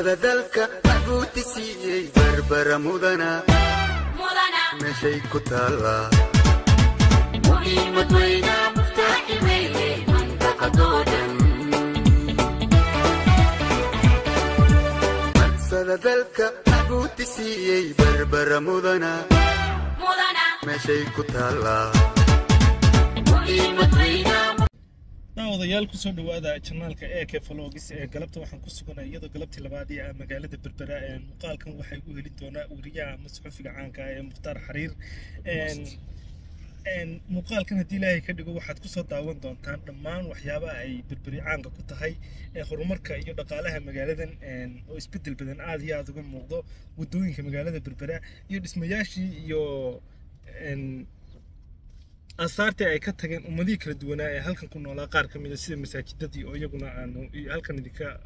سردلك محبوتي سيئي بربرة مدنا مشي كتالا مهمة وينا مفتاحي ميلي منطقة دودن سردلك محبوتي سيئي بربرة مدنا مشي كتالا مهمة وينا odayaal ku soo dhawaada channelka AK Vlogs ee galabta waxaan ku suganay iyadoo galabtii labaadii ah magaalada Berbera ee muuqaalkan waxay u heli doonaa wariyaha masxufiga caanka ah ee Mukhtaar Xariir muuqaalkan hadii Ilaahay ka dhigo waxaad ku soo daawan doontaan dhammaan waxyaabaha ay Berberi caanka ku tahay ee horumarka iyo dhaqaalaha magaaladan oo isbedel badan aad iyo aad uga muuqdo wadooyinka magaalada Berbera iyo dhismayaashii iyo أثارتي أي كتجن ومديك الدونا هل كان كنا لاقار كم إذا سيد مساجدتي أو يجونا أنه هل كان ذيك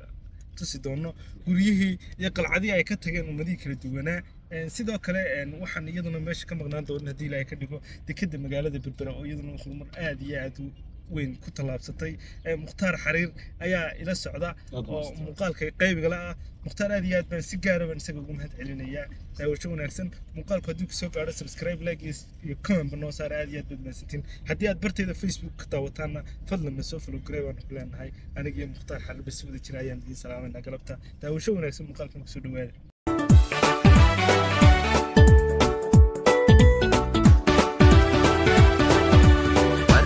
تصيدونه وريه يقل عادي أي كتجن ومديك الدونا سيدا كلا وحن يدنا ماشي كم غنان دون هدي لا يكدقو تكد مجال هذا بالبراء ويدنا خلمر عادي عادو وين كنت لابستي مختار حرير أيا إلى السعودة مقال قريب قلا مختار هذه بن سيجارة بن سيجوم هاد علينا لو شوفنا أحسن مقال كدوك سوق على سبسكرايب لايك يكون بالنصار هذه بن ستين هديات برتي ذا فيسبوك تاوتانا فضل من سوف القريب أنا كلنا هاي أنا جي مختار حرير بس ودي شرايان دي سلام أنا قلبتها لو شوفنا أحسن مقال كمقصود وين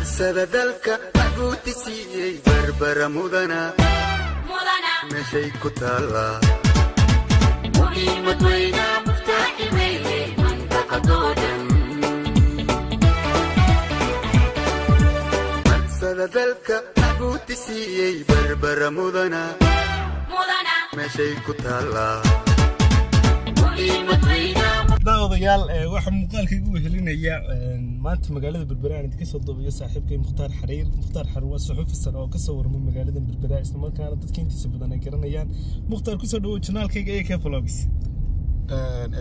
سردلك محبوتي سيئي بربرة مدنا مشي كتالا مهمة وينا مفتاحي ميلي منطقة دودن سردلك محبوتي سيئي بربرة مدنا مشي كتالا مهمة وينا odayaal waxa muuqaalkaygu wehelinaya maanta magaalada Berbera aan idinka soo doobiyo saaxiibkay Mukhtaar Xariir waa suxufi sare oo ka soo warmay magaalada Berbera isla markaana dadka intiisa badan ay garanayaan Mukhtaar ku soo dhawo channelkayga AK Vlogs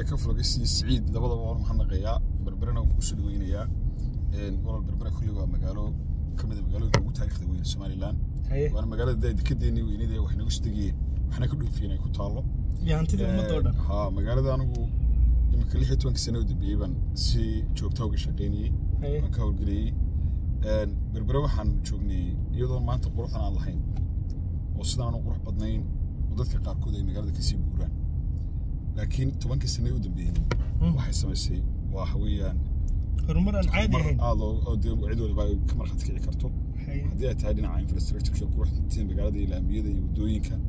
AK Vlogs Saciid labadaba waan mahadnaqayaa Berberana ku soo dhaweynayaa walaal Berbera kulli waa magaalo kamid ah magaalooyinka ugu taariikhda weyn Soomaaliland waana magaalada dekedeeni weynida wax nagu stigiyeen waxna ka dhulfiinay ku taalo yaantida ummadooda magaalada anigu يمكن لي حتى سنة ودبيبان سي جوبتها وقشقيني مكاول قلي بربرا وحن شوقني يضل ما أنت قروح أنا اللهين وصلنا أنا قروح بدنين وضدك قاركو ذي مقالة كسي بوران لكن طبعا كسنة ودبيبان وحسم السي وحويا هرمرا عادي هين عدوا اللي كمرة خدك عكرتو هدية تهدينا عين فلستركتر شو قروح تين مقالة ذي الأمية ذي ودوين كان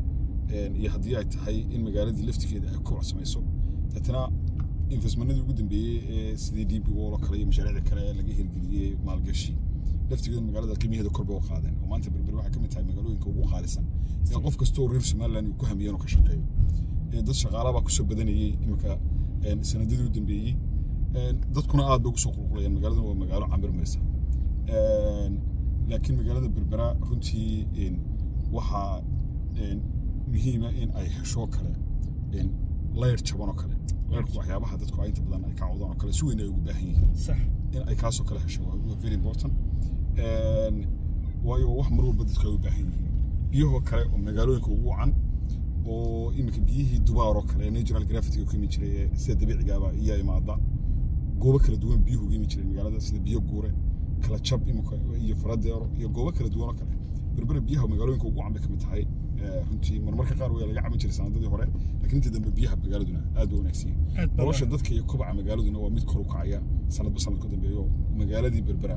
هدية تهي إن مقالة ذي لفتك كده كوع سميسو تتنا إنفسمنادي ugu dambeeyay sidii DP wall kale iyo mashaariicda kale laga hirgeliyay maalgashi laftigeeda magaalada qiimaheeda kor buu qaadeen oo maanta Berbera waxa ka mid tahay magaalooyinka ugu qaalisan in qof kasto reer Soomaaliland uu ku hamiyeen ka shaqeeyo dad shaqaalaha ku soo badanayay imika sanadadii ugu dambeeyay dadkuna aad bay ugu soo qulqulayeen magaalada waa magaalo cambar maysa laakiin magaalada Berbera runtii waxa muhiim ah in ay hesho kale layr jaban oo kale layrku waxyaabaha dadku ay inta badan ay ka cawdaan oo kale si weyn ay ugu baahan yihiin sax in ay kaasoo kale hesho waa very important waayo wax mar walba dadku ay u baahan yihiin biyahoo kale oo magaalooyinka ugu wacan oo imika biyihii Dubaar oo kale natural gravity oo kimi jiray sida dabiiciga ah iyo imaada goobo kala duwan biyuhu kimi jiray magaalada sida biyo guure kala jab imika iyo faradeero iyo goobo kala duwan oo kale Berbera biyaha magaalooyinka ugu wacan bay kamid tahay runtii marmarka qaar way laga caban jiray sanadadii hore laakiin inta dambe biyaha magaaladuna aad u wanaagsan nolosha dadka iyo kobaca magaaladuna waa mid kor u kacaya sanadba sanad ka dambeeyo magaaladii Berbera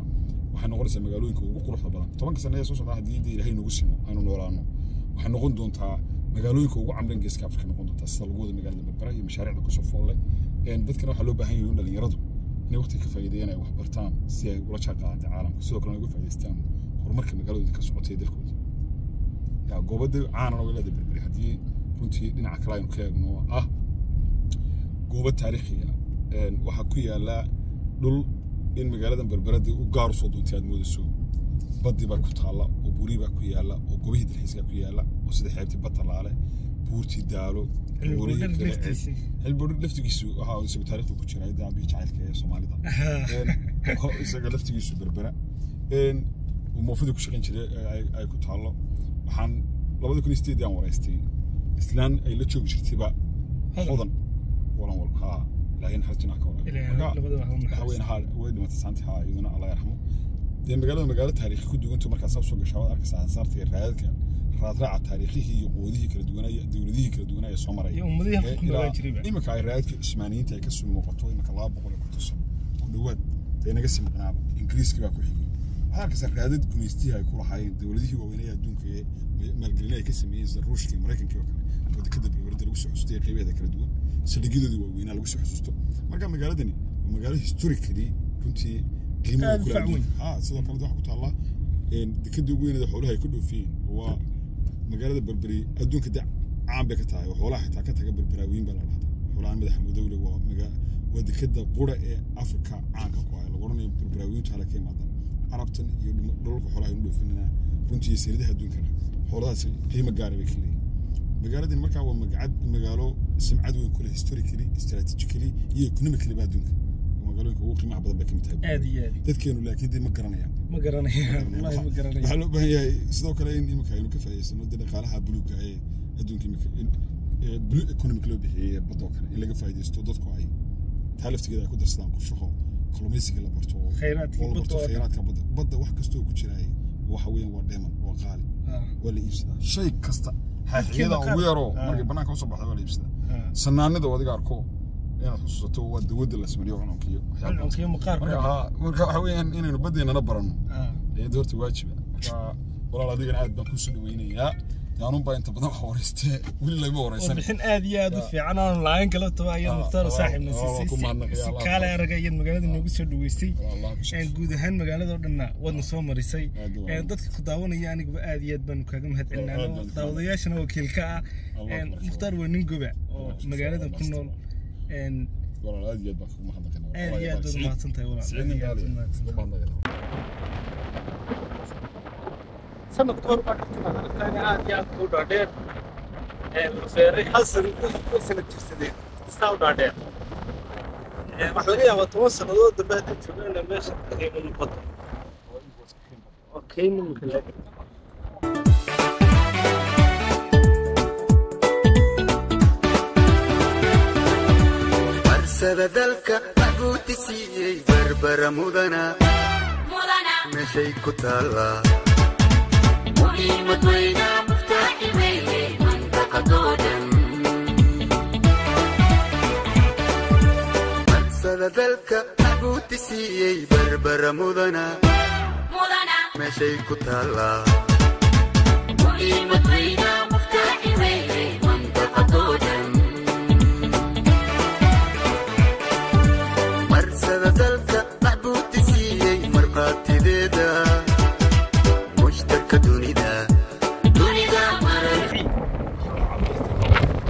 waxay noqonaysaa magaalooyinka ugu quruxda badan 10 sano ee soo socda hadii Ilaahay nagu simo aanu noolaano waxay noqon doontaa magaalooyinka ugu camran geeska Afrika noqon doontaa sida lagu wada magaalada Berbera iyo mashaariicda ku soo foolay dadkana waxa loo baahan yahay in dhalinyaradu inay waqti ka faa'iideeyaan ay wax bartaan si ay ula shaqeeyaan caalamka sidoo kale uga faa'iideystaan horumarka magaalada ka socotay dalkooda goobada caanana weelada Berbera hadii runtii dhinaca kale aynu ka eegno goobo taariikhiya waxa ku yaala dhul in magaalada Berbera u gaar soo doontay aad moodayso baddi baa ku taala oo buuri baa ku yaala oo goobihii dalxiiska ku yaala oo sida xeebtii Batalaale buurtii Daalo البرد لفتي سو ها سو تاريخ كوتشرا دا بيج عيلك يا سوماليدا isaga laftigiisu berbera ومفروض ku shaqeyn jiray ay ku taalo waxaan 2008 aan wareystay islaan ay la joogi jirtay ba hodan walan wal ha laakiin xarjina ka wala waxa weyn ha way dhimatay saanti ha iyaduna Allah yarxamo de magaalo taariikhi ku duwanto markaas soo gashay waad arkaysaa saartay raadadka raadraaca taariikhihi iyo qoodihii kala duwanaya dawladihii kala duwanaya soo maray iyo ummadihii ku noolaan jiray imika ay raadadka Ismaaniyiinta ay ka soo muuqato imika 200 ku tusan ku dhawaad ee naga simqnaaba Ingiriiska baa ku xigay waxa arkaysaa raadad gumeystii ay ku lahaayeen dawladihii waaweynaya adduunka ee maalgelinaya ka sameeyay Ruushka iyo Mareykanka oo kale wada ka dib lagu soo xustay qaybaha kala duwan saldhigyadooda waaweynaa lagu soo xusuusto marka magaaladani waa magaalo historically runtii qiimo weyn sidoo kale waxa ku taala dekada ugu weynada xoolaha ay ku dhoofiyeen waa magaalada Berberi adduunka caan bay ka tahay xoolaha xitaa ka taga berberaawiin baa la dhahdaa xoolaha madaxa mudawle waa dekada qura ee Afrika caanka ku ah lagu oranayo berberaawiinta halka imaada Arabtan iyo dhulka xoolaha ay dhoofinayna runtii sirridaha adduunka xoolahaas qiimo gaar ah bay kaleeyeen magaaladani markaa waa magaalo sumcad weyn ku leh historically strategically iyo economically ba adduunka magaalooyinka ugu qiimaha badan bay ka mid tahay aad iyo aad dadkeenu laakiin ma garanayaan wallahi ma garanayaan waxa loo baahan yahay sidoo kale in imika aynu ka faa'iideysano dhaqaalaha buluuga ee adduunka imika blue economic loo bixiyay badoo kale in laga faa'iideysto dadku ay taaliftigeeda ay ku darsadaan qorshaho kalluumaysiga la barto khayraadka badda wax kasta oo ku jiray waxa weeyaan waa dheeman waa qaali waa la iibsadaa shay kasta حيدا ويرو مركب بناك وصل بحذا ولا يبسده سنانده وادي أركو يعني خصوصته ود ود اللي اسمه اليوم عنكيو عنكيو مقارب مركب حويا إن بدينا نبرن يعني دورت واجبة والله هذيك أنا عاد بكون سلويني يا يعني باين تبدأ حورسته ولا ما وريسني الحين آدي في عنا لاين كلا تبع يا مختار صاحب نسيسي كلا رجعين مقالة إنه بيصير دويسي يعني جود هن مقالة دورنا ودنا صوم ريسي يعني ضد خداونا يعني آدي بنو كم هاد إننا ضوضياش أنا وكيل كا يعني مختار وننجبع مقالة كنا يعني والله آدي بكون ما حدا كنا آدي دور ما تنتهي ولا سنة كور بعد كنا عادي أكو دادير سيري حسن سنة تفسدين استاو دادير محلية وتوصل ضد بعد تبين ماشي تقريبا القطر أوكي ممكن أرسل ذلك أقول تسيي بربر مدنا مشي كتالا مهمة وينا مفتاح ويلي منطقة دودن أرسل ذلك أقول تسيي بربر مدنا مشي كتالا مهمة وينا مفتاح ويلي منطقة دودن أرسل ذلك أقول تسيي مرقاتي ذيدا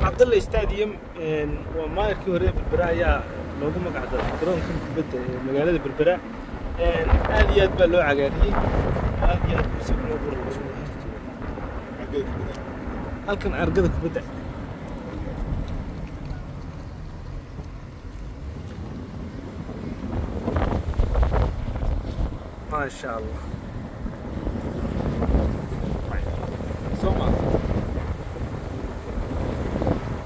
عبد الله استاديوم وما يركي هرب البرايا لو قم قاعد كرون كم كبد مقالة بالبراء هذه يتبلوا عقاري هذه يتبسموا برج هل كان أرقدك بدأ ما شاء الله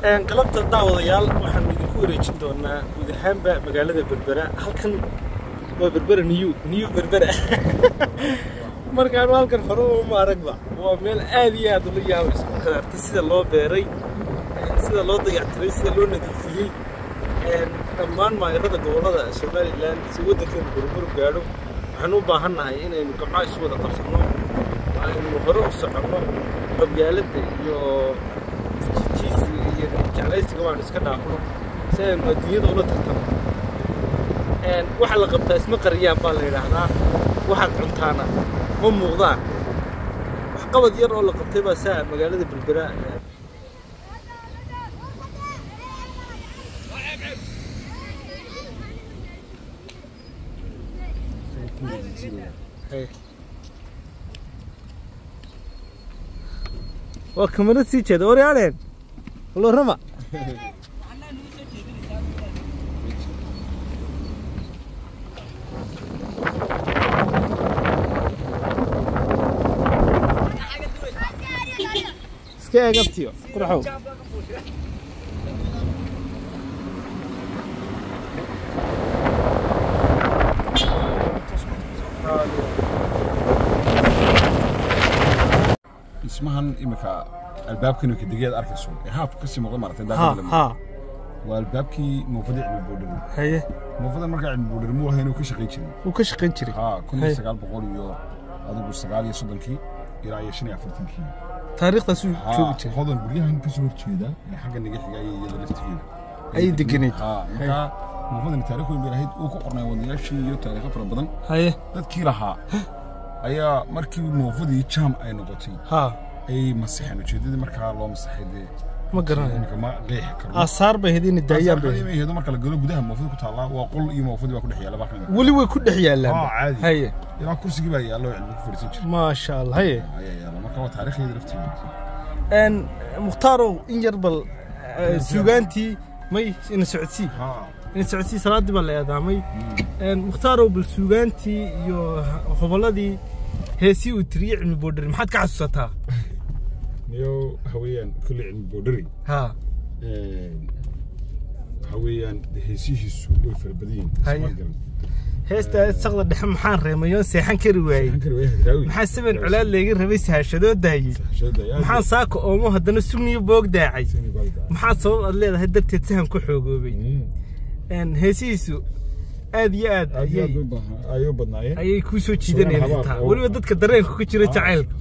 قلبت الدعوضيال waxaan idinku wareejin doonaa guud ahaanba magaalada Berbera halkan waa Berbera new Berbera markaan halkan hore uma aragba waa meel aad iyo aad u yaabis qadarta sida loo beeray sida loo dayactiray sida loo nadiifiyay dhammaan maayrada gobolada Somaliland si wadankan horumar gaadho waxaan u baahanahay inaynu gacmaha isu wada qabsano aynu hore u socono qabyaaladda iyo جعليسي كمان إسكنا أخوه سين مدينة ولا تهتم واحد لقبت اسمه قريان بالله هذا واحد عنتانا هم موضان وحقبض يرى ولا قبتها ساعة مقالة بالبراء وكمان تسيج دوري علين والله رمى سكاي قبتيو قرحو اسمهن إمك الباب كانوا كدقيقة أركسو هاف قصة مغلى مرتين ده والبابكي موفدع من بودر هي موفدع مرجع من بودر مو هنا وكشقين شري وكشقين شري كنا سجال بقول يو هذا بالسجال يصدق كي إلى يشني أفرتين كي تاريخ تسوي شو بتشي هذا بقولي هن كسور شيء ده حاجة نجح جاي يدلفت كده أي دقنيت مكا موفدع التاريخ وبيرهيد وكقرنا ودياشي يو تاريخ فربنا هي تذكيرها أيا مركب موفدع يشام أي نقطتين أي مسيحنا وجديد مركب الله مسيحي ما قرأنا ما قيح كرنا آثار بهذين الدايان به هذا مركب الجلوب بدها المفروض كتطلع وأقول إيه المفروض يكون حياة لباقي ولي ويكون حياة لا عادي هي يلا كرسي جبا يلا يعلمك فرسيج ما شاء الله هي يلا مركب تاريخي درفتي أن مختاروا إن يربل سوغانتي ماي إن سعودي إن سعودي صلاة بالله هذا ماي أن مختاروا بالسوغانتي يو خبلدي هسي وتريع من بودر ما حد كعصتها يو هويان كل علم بودري هويان هسيه السوق فربدين هستا استغل دحم محان ريميون سيحان كروي محان سبن علال ليغي ربي سهاشدو داهي محان ساكو اومو هدنا سugniyo boog daacay maxaa sabab aad leedahay darteed sahan ku xoogoobay heesiisu aad iyo aad ayuu badnaayeen ayay ku soo jiidanayeen taa waliba dadka dareenka ku jira jacaylka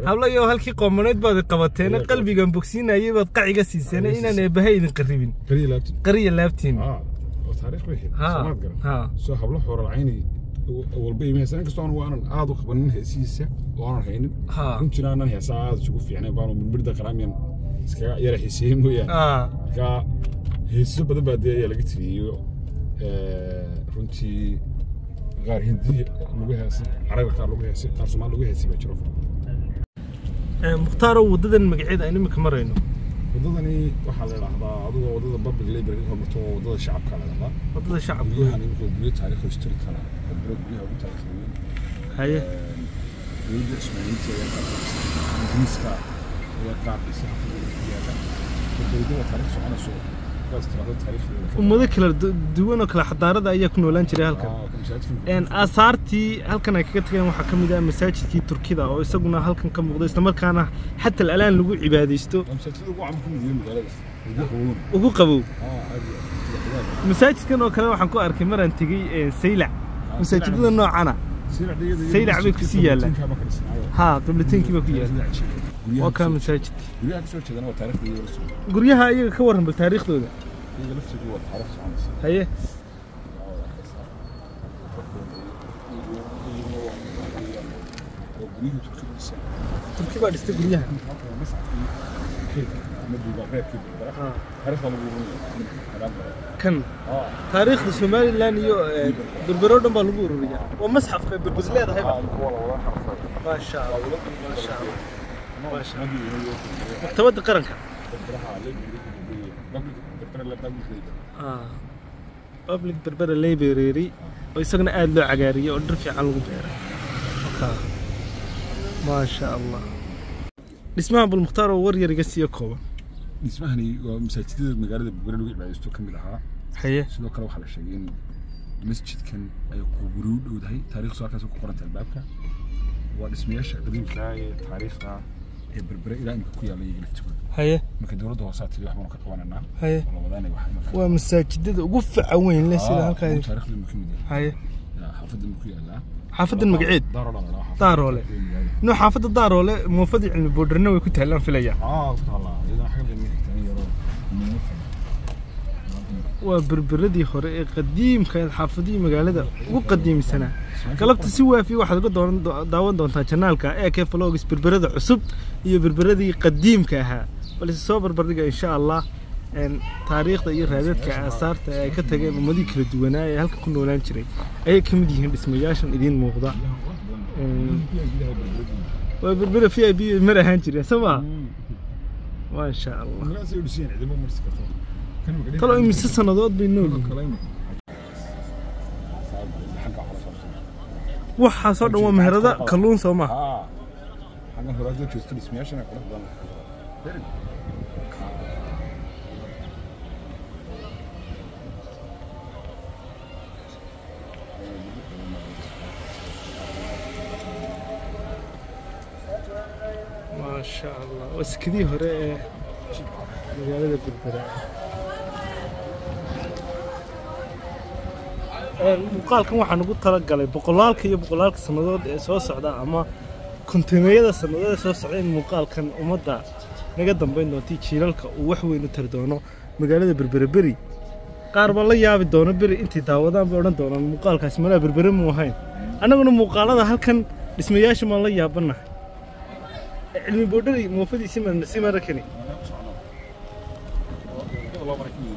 hablayo halkii qoomaneed baad qabateen qalbigan bogsiinayay baad qaciga siiseen inaan eebahay idin qaribin qariya laabtiin تاريخ وحيد سمعت قرن سو حبله حور العيني والبي ما سنة كستون وأنا عادو قبلنا هسيسة وأنا هين كنت أنا هساعد شوف يعني بانو من برد كلامين سكا يرح يسيم ويا كا هسه بدو بعد يلاقي تريو كنتي غير هندي لغة هسي عربي كار لغة هسي كار سومال لغة هسي بشرف مختاروا وددن مقعد أنا مكمرينه وددني waxaa la yiraahdaa adigu wadada public library oo marto wadada shacabka la yiraahdaa wadada shacabka yani inuu guriyo taariikh historical kala guriyo ugu taariikhiin haye guriyo ismaaliinta ee ingiriiska ee qaabisa iyada wadada taariikh soconayso waastirada taariikh ummado kala duwan oo kala xadaarada ayaa ku noolaan jiray halkan aasaartii halkan ay kaga tageen waxa kamid ah masaajidkii Turkida oo isaguna halkan ka muuqdo isla markaana hatta alaan lagu cibaadeysto ugu qabow masaajidkan oo kale waxaan ku arkay maraan tagay Saylac masaajidada noocana Saylac bay ku sii yaalaan qiblatiinkii ba ku yaalaan waa ka masaajid guryaha ayaga ka waran taariikhdooda haye تركي بعد استقريها كان تاريخ الصومالي لان يو بربرودن بالغوريا ومسحف بالبزلاد هاي ما شاء الله ما شاء الله ما شاء الله مكتبة قرنك بابليك بربر ليبراري ويسقنا aad loo cagaariyo oo dhir fiican lagu beeray ما شاء الله اسمها ابو المختار ورير قسيه كوبا اسمهني مساجد مغالده بغري لو عيبايستو كميد اها حيه sidoo kale waxa la sheegay in masjidkan ay qubuuru dhowdahay taariikh soo kaas ku qoranta albaabka waa dhismayaasha qadiimka ee taariikhda ee berbere ilaa imka ku yaalay galiftigood haye marka dawladda hoosaatay wax ka qabanana haye wadaanay wax waa masaajidada ugu fiican weyn la sida halka taariikhda muhiim haye xaafadda ku yaalaa حافظ المقعد دارولة نو حافظ الدارولة موفد علم بودرنا ويكون تهلان في ليا والله إذا حاجة وبربردي خرق قديم كان حافظي مقالة وقديم السنة قلبت سوا في واحد قد داون دون تاجنالك إيه كيف فلوجس بربرد عصب هي بربردي قديم كها ولسه صوب بربردي إن شاء الله إن تاريخ ذي هذا كأثار كتجي مديك الدوناء هل كنا ولا نشري أي كم ديهم اسمياشن إدين موضع وبربرة فيها بي مرة هنشري سوا ما شاء الله طلعوا يمسس صندوق بالنور وحصل هو مهرده كلون سوما حاجة هرادة تشتري اسمياشن أقول ما شاء الله وسكدي هراء مقالة بربرة muuqaalkan waxaan ugu talagalay boqolaalka iyo boqolaalka sanadood ee soo socda ama kontineeyada sanadood ee soo socda in muuqaalkan ummadda naga dambeyn doonta jiilalka uu wax weyn u tari doono magaalada Berberi qaar ba la yaabi doono beri intii daawadaan bay oran doonaan muuqaalkaas malaa Berberi mu ahayn annaguna muuqaalada halkan dhismayaasha ma la yaabana cilmi boodhari moofadiisi ma nasiima rakani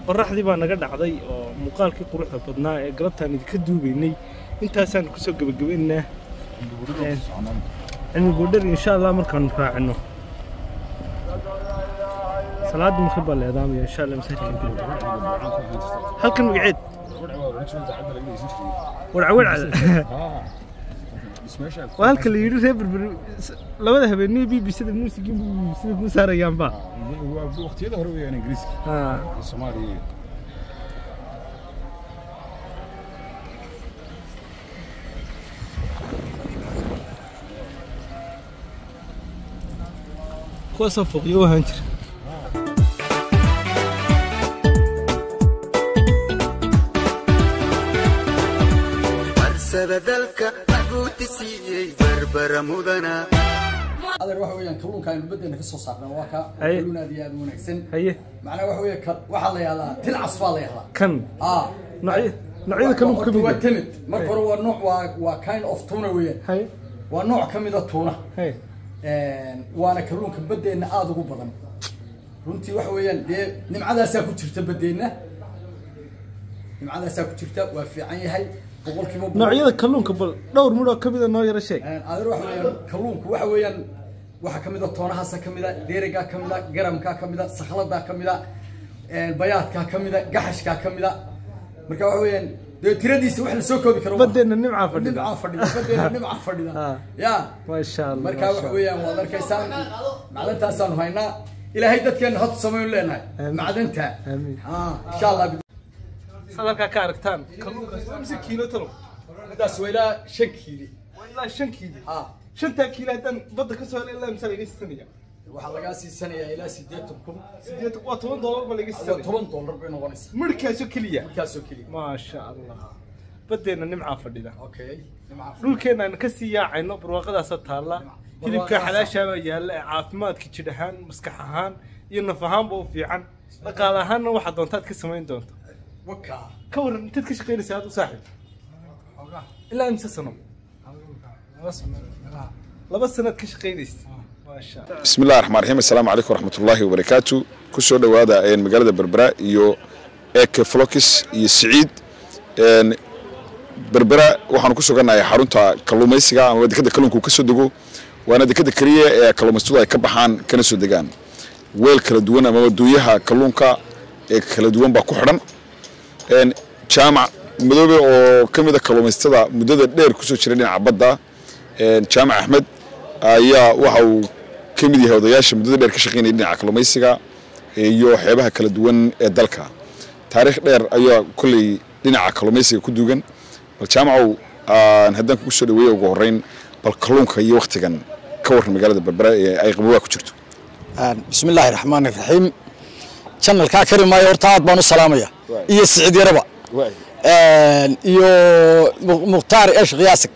qorraxdii baa naga dhacday oo muuqaalkii quruxda badnaa ee galabtaan idinka duubaynay intaasaan ku soo gabagabaynaa cilmi boodhari insha Allah markaan raacino salaad maqrib baa leedahay insha Allah masaajidka halkan magaceed warcawad وهالك اللي يريد ريبر لو ده بيني بيصير الموسيقى بيصير مسار يامبا هو وقت يده هو يعني إنجليزي الصومالي كوسا فوق يوهانتر بدلك تسيي بربر مدنا هذا waxa weeyaan kalluunka aynu badana ka soo saarnaa waa ka kalluun aad iyo aad wanaagsan macna waxa weeye waxa la yiraahdaa tilcas baa la yiraahdaa kan noocyada kalluunka kamid waa timid marka hore waa nooc waa kind of tuna weeyaan waa nooc kamid ah tuna waana kalluunka badana aad ugu badan runtii waxa weeyaan nimcadaas ku jirta badana nimcadaas ku jirta waa fiican yahay noocyada kalluunka bal dhowr midho kamid ah noo yara sheeg adeer waxa weeyaan kalluunku waxa weeyaan waxa kamid ah toonahaas kamid ah deeriga kamid ah garamka kamid ah sakhlada kamid ah bayaadka kamid ah gaxashka kamid ah marka waxa weeyaan tiradiisa wax la soo koobi karo badeena nimca fadhida badeena nimca fadhida ya ma sha Allah marka waxa weeyaan waad arkaysaan macdantaasaan haynaa ilaahay dadkeena had sameeyo leenahay macdanta insha Allah halka ka aragtaan kalluunka imsi kiilo talo hadaas weela 5 kiilo ilaa 5 kiilo 5 kiilo hadan badda ka soo helay ilaa imsa laga siisanaya waxa laga siisanaya ilaa 8 waa $10 ba laga siisanaya $10 bay noqonaysaa markaasoo kaliya ma sha Allah badeena nimca fadhida okay nimca dhulkeena ka sii yaacayno barwaaqadaas taala hilibka xalaasha yaala caafimaadka jidhahan maskax ahaan iyo naf ahaanba u fiican dhaqaale ahaanna waxa doontaad ka sameyn doonto وكا كور انت تشقين ساعات وصاحب الا امس سنه لبس سنه كشقينيس ما شاء الله بسم الله الرحمن الرحيم السلام عليكم ورحمه الله وبركاته كسو دواده ان مغالده بربرا iyo ek flokis iyo saciid en berbera waxaan ku suganahay xarunta kalluumaysiga ama dekada kalluunka ka soo dago waana dekada kaliya ee kalluumaysigu ay ka baxaan kana soo dagaan weel kala duwan ama waddooyaha kalluunka ee kala duwan ba ku xiran jaamac madoobe oo kamid ah kalluumaystada muddada dheer ku soo jiray dhinaca badda jaamac Axmed ayaa waxa uu kamid yahay odayaasha muddada dheer ka shaqeynaya dhinaca kalluumaysiga iyo xeebaha kala duwan ee dalka taariikh dheer ayaa kulli dhinaca kalluumaysiga ku duugan bal jaamacu haddaan ku soo dhaweeyo ugu horeyn bal kalluunka iyo waqtigan ka waran magaalada Berbera ee ay qabowga ku jirto bismillaahir rahmaanir rahiim channel ka karimaayo horta aad baan u salaamaya iyo Saciid Yaraba iyo Mukhtaar Eesh Qiyaasik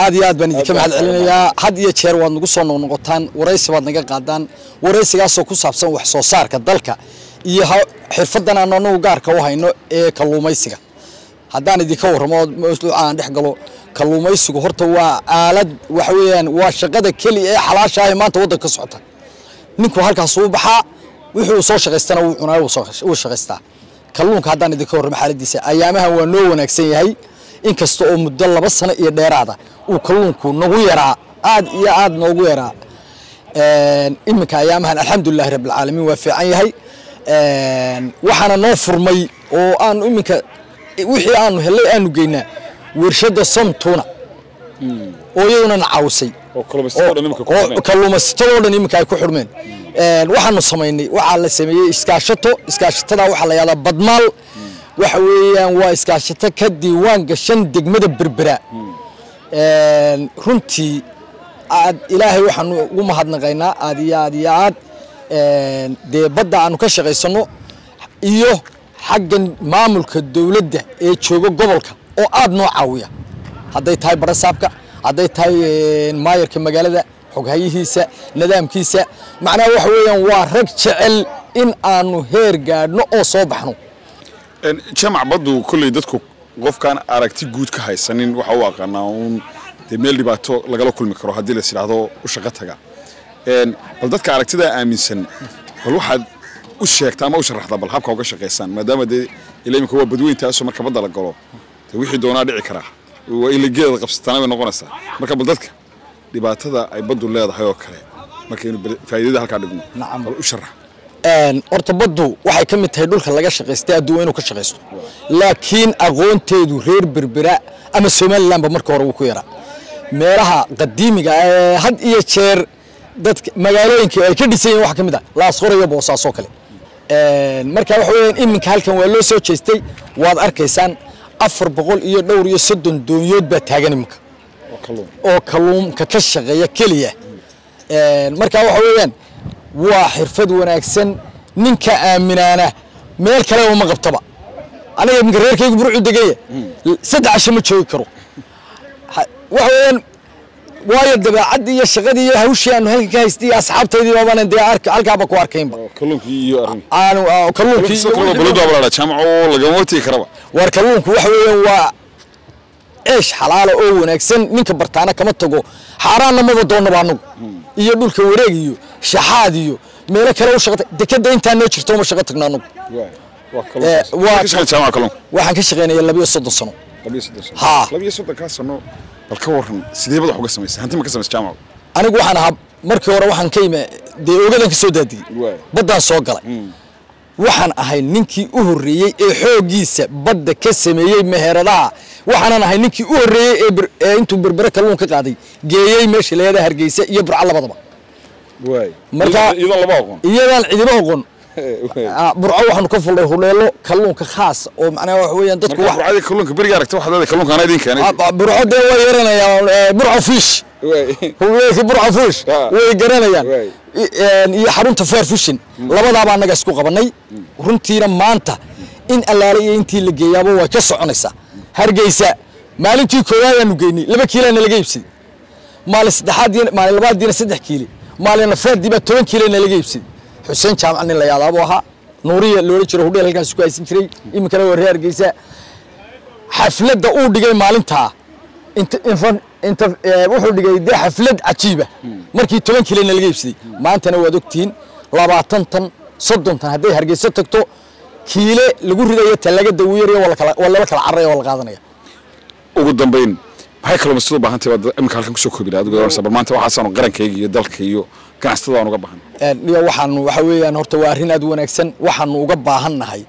aad iyo aad baan idinka mahad celinayaa had iyo jeer waad nagu soo noqnoqotaan waraysi baad naga qaadaan waraysigaas oo ku saabsan wax soo saarka dalka iyo xirfadan aan gaarka u hayno ee kalluumaysiga haddaan idinka waramo mawduucaan dhex galo kalluumaysigu horta waa aalad wax weeyaan waa shaqada kaliya ee xalaasha ah maanta waddanka socota ninku halkaas uu baxaa wuxuu soo shaqaystana uu cunaa uu shaqaystaa kalluunka haddaan idinka warramo xaaladiisa ayaamahan waa noo wanaagsan yahay inkasta oo muddo 2 sano iyo dheeraada uu kalluunku nagu yaraa aad iyo aad noogu yaraa iminka ayaamahan alxamdulillaah rabbil caalamiin waa fiican yahay waxaana noo furmay oo aan iminka wixii aanu helay aanu geynaa warshada Somtuna oo iyaduna caawsay oo kalluumaysatada dhan iminka ay ku xurmeen waxaanu sameynay waxa la sameeyay iskaashatada waxa la yiraahdaa badmaal waxa weeyaan waa iskaashato ka diiwaan gashan degmada Berbera runtii aad ilaahay waxaan ugu mahadnaqaynaa aad iyo aad iyo aad dee badda aanu ka shaqaysano iyo xaggan maamulka dawladda ee jooga gobolka oo aad noo caawiya hadday tahay barasaabka hadday tahay maayarka magaalada xoghayihiisa nidaamkiisa macnaha waxa weeyaan waa rag jecel in aanu heer gaadhno oo soo baxno jamac baddu kulley dadku qofkaan aragti guud ka haysanin waxa uu aqaanaa uun dee meel dhibaato lagala kulmi karo haddii la yidhaahdo u shaqo taga bal dadka aragtidaa aaminsan bal waxaad u sheegtaa ama u sharaxdaa bal habka uga shaqaysaan maadaama dee ilaa imika waa badweyntaasoo marka badda la galo dee wixii doonaa dhici karaa waa ilageeda qabsataana bay noqonaysaa marka bal dadka dhibaatada ay baddu leedahay oo kale markaynu faa'iidada halkaa dhigno bal u sharax horta baddu waxay ka mid tahay dhulka laga shaqaystay adduun inuu ka shaqaysto laakiin aqoonteedu reer berbera ama Somalilandba marka hore uu ku yaraa meelaha qadiimiga ee had iyo jeer dadka magaalooyinka ay ka dhisan yihiin wax ka mid ah Laasqoray iyo Boosaaso kale marka waxa weeyaan iminka halkan waa loo soo jeestay waad arkaysaan 430 doonyood baa taagan iminka oo kalluunka ka shaqeeya kaliya marka waxa weeyaan waa xirfad wanaagsan ninka aaminaana meel kale uma qabtaba aniga iminka reerkaygu burcu degaya 3 casho ma joogi karo waxa weeyaan waayo dabeecad iyo shaqadii iyo hawshii aanu halka ka haystay asxaabteedii baabana dee halkaaba ku arkaynba kalluunkii iyo arrin kalluunkii baladu abalaada jaamac oo laga wati karaba war kalluunku waxa weeyaan waa eesh xalaal oo wanaagsan ninka bartaana kama tago xaaraana ma doonaba anagu iyo dhulka wareeg iyo shaxaad iyo meelo kale u shaqada dekada inta noo jirto ma shaqo tagna anagu waxaan ka shaqeynaa 12 sano 12 ka sano bal ka waran sidee bad wax uga sameysay hanti ma ka sameysay jaamac anigu waxaan ahaa markii hore waxaan ka yimid dee ogadan ka soo daadiyay baddaan soo galay waxaan ahay ninkii u horeeyay ee xoogiisa badda ka sameeyay meheradaha waxaan ahay ninkii u horeeyay ee intuu berbera kalluun ka qaaday geeyay meesha leedahay Hargeysa iyo Burco labadaba marka iyadan cidiba aqoon burco waxaanu ka fulay huleelo kalluunka khaas oo macnaha wax weeyaan dadku wax burcada kalluunka bariga aragtay waxda kalluunka aan idin keenay burco de way yaranayaan burco fish huleelka burco fish way garanayaan iyo xarunta fair fishing labadaaba anaga isku qabanay runtiina maanta in allaale iyo intii la geeyaba way ka soconaysaa Hargeysa maalintii koowaad aanu geynay 2 kiilo laga iibsaday maalin saddexaad maalin labaad 3 kiilo maalin afraad 10 kiilo laga iibsaday حسين جامع أن الله يعلمها نورية لوري شرو هدي هالكان سكوا يسكري يمكن لو ريار جيسة حفلة داود دقي مالنتها انت وحول دقي ده حفلة عجيبة مركي 8 كيلو نلقي بسدي ما أنت نو دكتين 20 طن صدم طن هدي هرجيسة تكتو كيلو لقول هذا يتلاقى دويري ولا لك العرية ولا قاضنية وقدام بين هاي كلام السلوب بهانتي إمك هالكان كسوق كبير هذا قدر سبب ما أنت واحد صار قرن كي يدل كيو كان استطاع نوقف بهان waxaan waxa weeyaan horta waa arrin aad wanaagsan waxaan uga baahannahay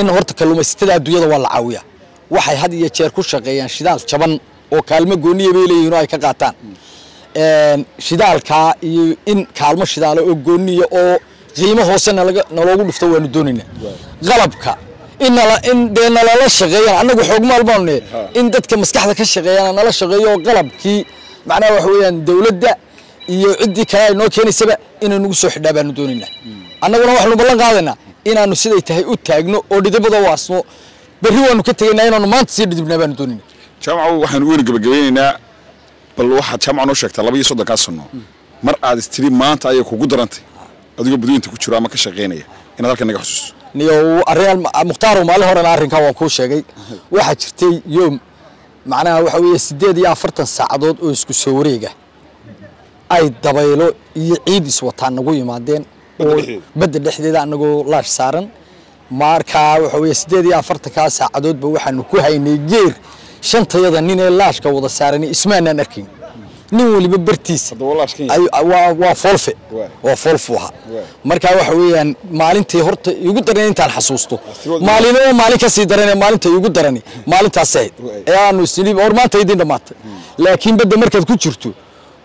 in horta kalluumaysatada adduunyada waa la caawiyaa waxay had iyo jeer ku shaqeeyaan shidaal jaban oo kaalmo gooniye bay leeyihiin oo ay ka qaataan shidaalka iyo in kaalmo shidaal oo gooniye oo qiimo hoose naloogu dhufto waanu doonaynaa qalabka in dee nalala shaqeeyaan annagu xoog maalmaanne in dadka maskaxda ka shaqeeyaan nala shaqeeyo qalabkii macnaha waxa weeyaan dawladda iyo cidii kale ay noo keenaysaba inaan ugu soo xidhaabaanu doonaynaa annaguna waxaanu ballan qaadaynaa inaanu siday tahay u taagno oo dhidibada waasno berri waanu ka tegaynaa inaanu maanta sii dhidibnaa baanu doonaynaa jaamacu waxaan weyn gabagabeynaynaa bal waxaad jaamac noo sheegtaa 12 sano mar aad istiri maanta ayay kugu darantay adigoo badweynta ku jiro ama ka shaqeynaya inaad halkan naga xusuusto niyo arrin muxtaar maalin horena arrinka waan ku sheegay waxa jirtay yoom macnaha waxa weeye 48 saacadood oo isku soo wareega ay dabaylo iyo ciid iswataan nagu yimaadeen oo badda dhexdeeda anagoo laash saaran marka waxa weeye 48 ka saacadood ba waxaanu ku haynay geer shantayada nin ee laashka wada saaran ismaanaan arkin nin waliba bartiis waa folfe waa folfuha marka waxa weeyaan maalintii horta igu daran intaan xasuusto maalin ka sii daran maalintii igu daran maalintaas ahayd ee aanu isniib or maanta idin dhamaatay laakiin badda markaad ku jirto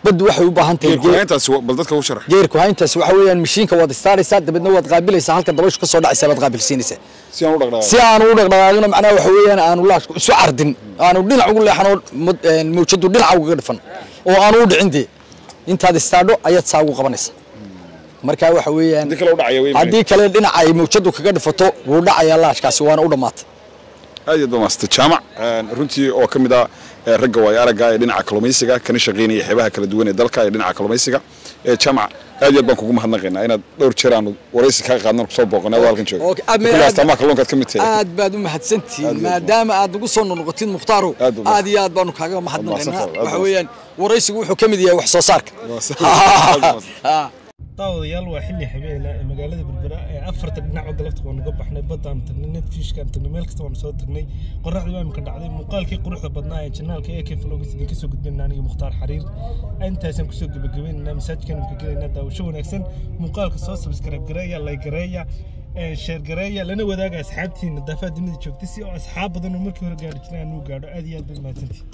bad waxay u baahan tahay geerkuhayntaas bal dadka u sharax geerkuhayntaas waxa weeyaan mishiinka wad istaaraysaa dabadna wad qaabilaysaa halka dabayshu ka soo dhacaysa wad qaabilsiinaysaa si aanu u dhaqdhaqaaqno macnaha waxa weeyaan aanu laashku isu cardin aanu dhinac ugu leexano mawjadu dhinac uga dhifan oo aan u dhicin dee intaad istaadho ayaad saa ugu qabanaysaa marka waxa weeyaan haddii kale dhinaca ay mawjadu kaga dhifato wuu dhacayaa laashkaasi waana u dhammaatay aad iyo dhammaastay jaamac runtii oo ka mid ah ragga waay aragga ee dhinaca kalluumaysiga kana shaqeynaya xeebaha kala duwan ee dalka ee dhinaca kalluumaysiga jaamac aad iyo baan kugu mahadnaqaynaa inaad dhowr jeer aanu waraysi ka qaadnaan ku soo booqanay halkan joogo astaamaha kalluunkaad ka mid tahay aad baad u mahadsantihiin maadaama aad ugu soo noqotid mukhtaaro aad iyo aad baanu kaaga mahadnaqaynaa waxa weeyaan waraysigu wuxuu ka mid yahay wax soo saarka daawadayaal waa xilli habeena ee magaalada Berbera ee afarta dhinac oo galabta waan uga baxnay badaan tagnay netfishkan tagnay meel kasta waan soo tagnay qorraxdii waa imka dhacday muuqaalkii quruxda badnaa ee channelka AK Vlogs idinka soo gudbinaa aniga Mukhtaar Xariir intaasan ku soo gabagabeynaa masaajkan imka galayna daawasho wanaagsan muuqaalka soo subscribe gareeya like gareeya share gareeya lana wadaaga asxaabtiina daafaha dunida joogtay si oo asxaab badan oo markii hore gaari jireen aanu gaadho aad iyo aad baad mahadsantihiin